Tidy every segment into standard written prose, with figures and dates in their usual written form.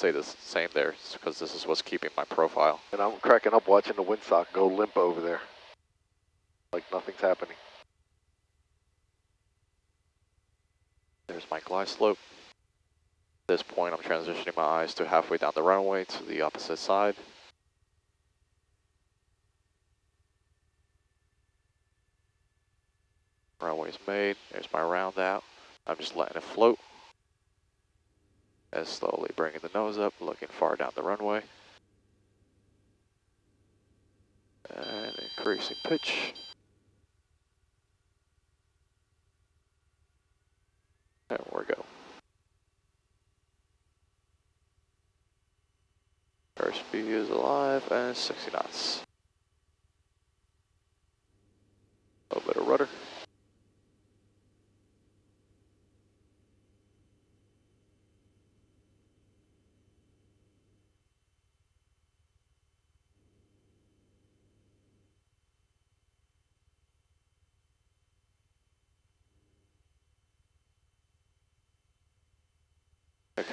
stay the same there because this is what's keeping my profile. And I'm cracking up watching the windsock go limp over there. Like nothing's happening. There's my glide slope. At this point, I'm transitioning my eyes to halfway down the runway to the opposite side. Runway's made. There's my round out. I'm just letting it float. And slowly bringing the nose up, looking far down the runway. And increasing pitch. There we go. First speed is alive and 60 knots. A little bit of rudder.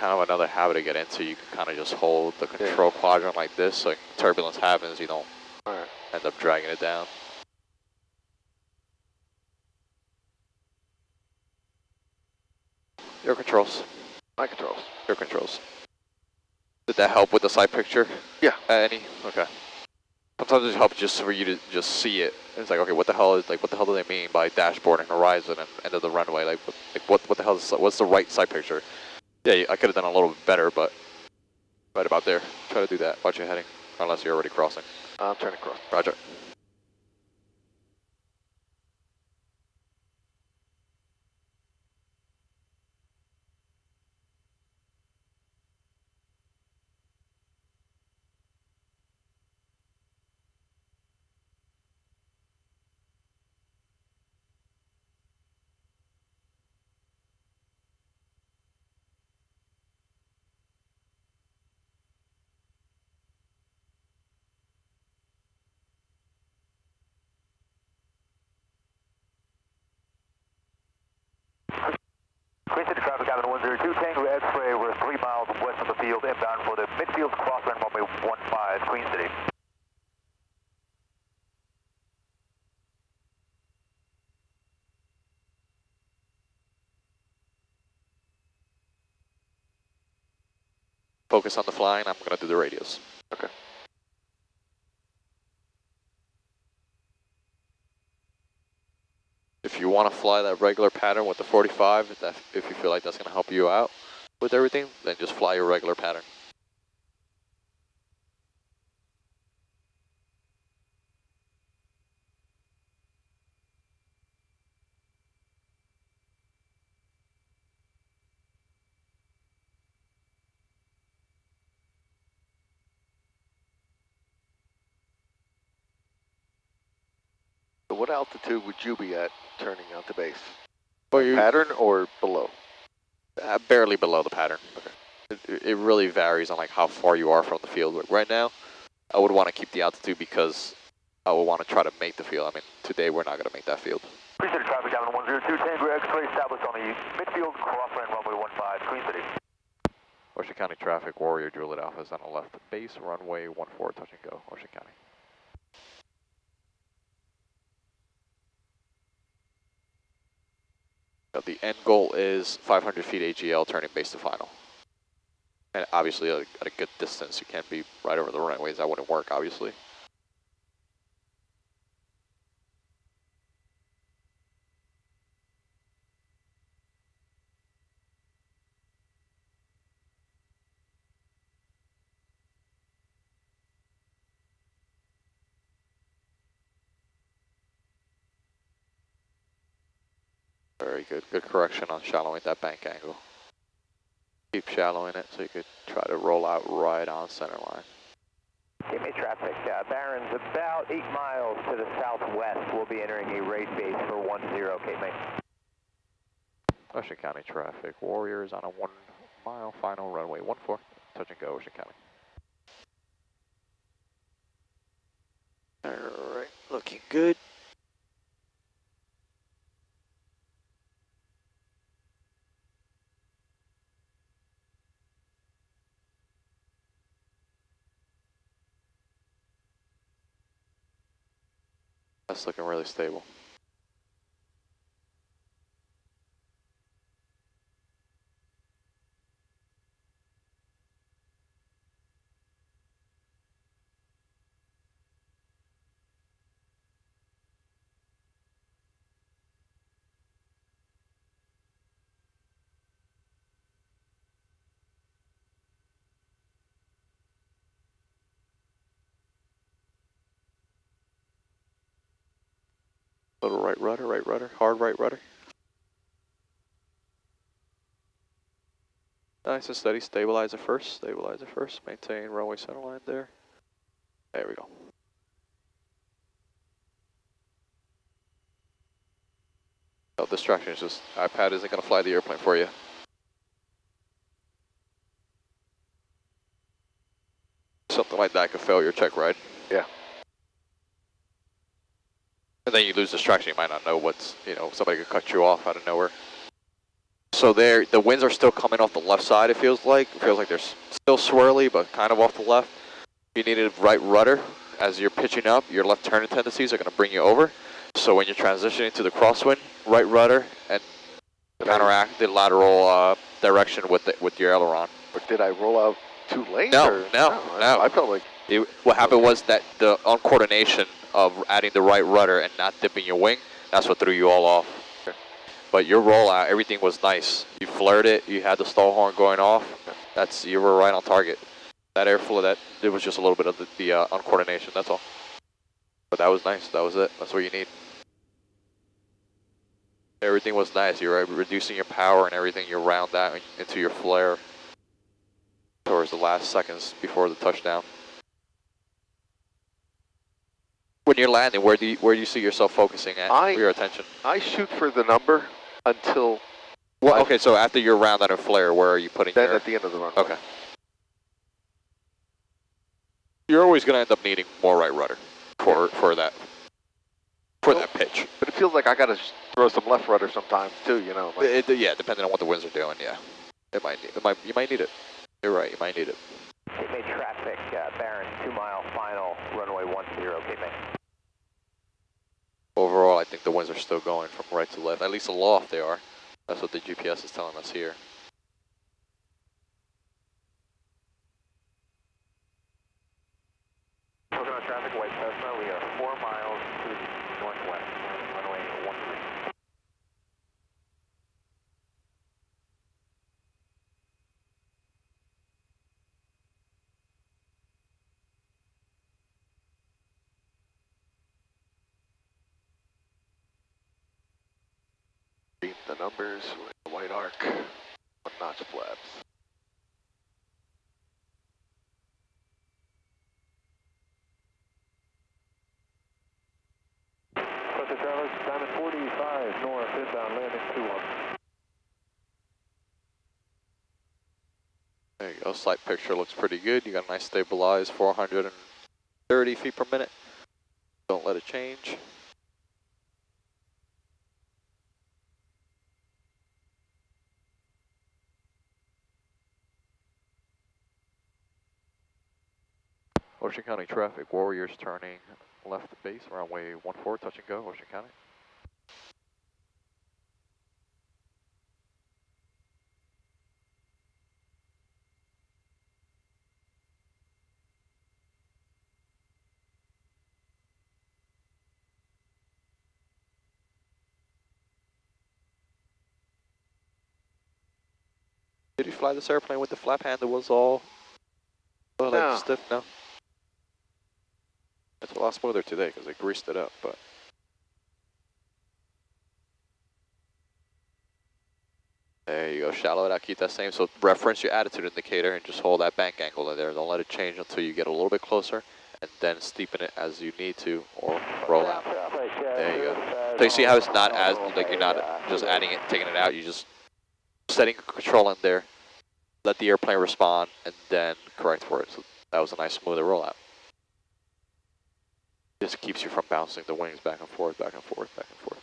Kind of another habit to get into. You can kind of just hold the control quadrant like this, so turbulence happens, you don't end up dragging it down. Your controls. My controls. Your controls. Did that help with the side picture? Yeah. Any? Okay. Sometimes it helps just for you to just see it. It's like, okay, what the hell do they mean by dashboard and horizon and end of the runway? Like what the hell is, what's the right side picture? Yeah, I could have done a little bit better, but right about there. Try to do that. Watch your heading, unless you're already crossing. I'm trying to cross. Roger. Green City traffic, Island 102, Tango X-ray, we're 3 miles west of the field, inbound for the midfield Crosswind runway 15, Queen City. Focus on the flying, I'm going to do the radios. Okay. If you want to fly that regular pattern with the 45, if you feel like that's going to help you out with everything, then just fly your regular pattern. So what altitude would you be at turning out to base? Well, pattern or below? Barely below the pattern. Okay. It really varies on like how far you are from the field. Like right now, I would want to keep the altitude because I would want to try to make the field. I mean, today we're not going to make that field. Queen City traffic, Island 102, Tango X-ray, established on the midfield Crosswind runway 15, Queen City. Ocean County traffic, Warrior Juliet Alpha is on the left base, runway 14, touch and go, Ocean County. So the end goal is 500 feet AGL, turning base to final. And obviously at a good distance, you can't be right over the runways. That wouldn't work, obviously. Very good. Good correction on shallowing that bank angle. Keep shallowing it so you could try to roll out right on center line. KMJX traffic, Barron's about 8 miles to the southwest. We'll be entering a raid base for 10, KMJX. Ocean County traffic, Warriors on a 1 mile final runway 14, touch and go, Ocean County. Alright, looking good. That's looking really stable. Little right rudder, hard right rudder. Nice and steady, stabilizer first, maintain runway center line there. There we go. No distraction, is just iPad isn't gonna fly the airplane for you. Something like that could fail your check ride. Yeah. And then you lose distraction, you might not know what's, somebody could cut you off out of nowhere. So there, the winds are still coming off the left side, it feels like. It feels like they're still swirly, but kind of off the left. You need a right rudder. As you're pitching up, your left turning tendencies are going to bring you over. So when you're transitioning to the crosswind, right rudder and counteract the lateral direction with your aileron. But did I roll out too late? No. I felt like... What happened was that the uncoordination of adding the right rudder and not dipping your wing, that's what threw you all off. Okay. But your rollout, everything was nice. You flared it, you had the stall horn going off. You were right on target. That airflow, it was just a little bit of the uncoordination, that's all. But that was nice, that was it. That's what you need. Everything was nice. You were reducing your power and everything. You round that into your flare towards the last seconds before the touchdown. When you're landing, where do you see yourself focusing at for your attention? I shoot for the number until... Well, okay, so after your round out of flare, where are you putting Then at the end of the runway. Okay. You're always going to end up needing more right rudder for that pitch. But it feels like I got to throw some left rudder sometimes too, Like, Yeah, depending on what the winds are doing, yeah. You might need it. You're right, you might need it. Cape May traffic, Barron, 2 mile final, runway 10, Cape May. Overall, I think the winds are still going from right to left. At least aloft they are. That's what the GPS is telling us here. Looking on traffic, White Cessna, we are 4 miles to the northwest, runway 13. read the numbers with the white arc, 1 notch flaps. Southern Travelers, Diamond 45, north, inbound, landing 21. There you go, sight picture looks pretty good. You got a nice stabilized 430 feet per minute. Don't let it change. Ocean County traffic, Warriors turning left to base, runway 14, touch and go, Ocean County. Did you fly this airplane with the flap handle was all like stiff? No. It's a lot smoother today because they greased it up, but. There you go, shallow it out, keep that same. So reference your attitude indicator and just hold that bank angle in there. Don't let it change until you get a little bit closer and then steepen it as you need to or roll out. There you go. So you see how it's not as, like you're not just adding it, taking it out, you just setting control in there, let the airplane respond, and then correct for it. So that was a nice smoother rollout. Just keeps you from bouncing the wings back and forth, back and forth, back and forth.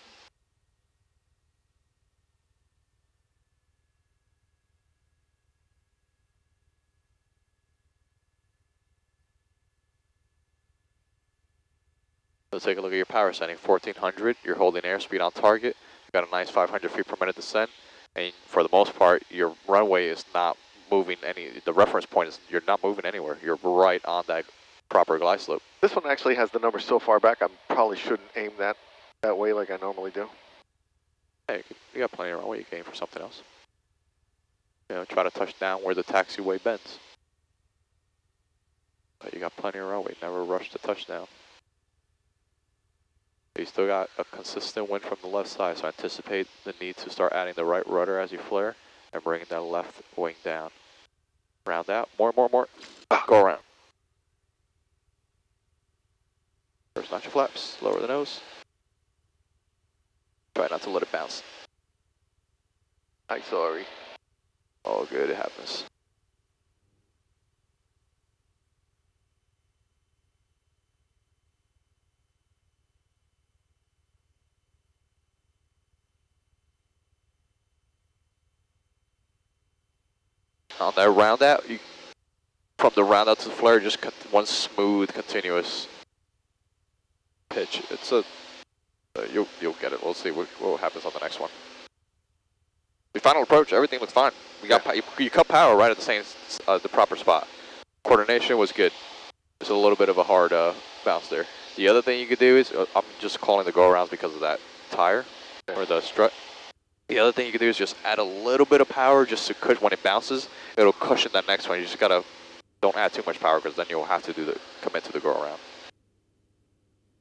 Let's take a look at your power setting. 1400, you're holding airspeed on target. You got a nice 500 feet per minute descent. And for the most part, your runway is not moving the reference point is, you're not moving anywhere. You're right on that proper glide slope. This one actually has the number so far back, I probably shouldn't aim that way like I normally do. Hey, you got plenty of runway. You can aim for something else. You know, try to touch down where the taxiway bends. But you got plenty of runway. Never rush the touchdown. You still got a consistent wind from the left side, so anticipate the need to start adding the right rudder as you flare and bringing that left wing down. Round out. More. Go around. First, notch your flaps. Lower the nose. Try not to let it bounce. I'm sorry. Oh, good. It happens. On that round out, from the round out to the flare, just one smooth, continuous pitch. It's you'll get it. We'll see what happens on the next one. The final approach, everything looks fine. We got you cut power right at the proper spot. Coordination was good. Just a little bit of a hard bounce there. The other thing you could do is I'm just calling the go-arounds because of that tire or the strut. The other thing you can do is just add a little bit of power just to cushion when it bounces. It'll cushion that next one. You just gotta don't add too much power because then you'll have to commit to the go around.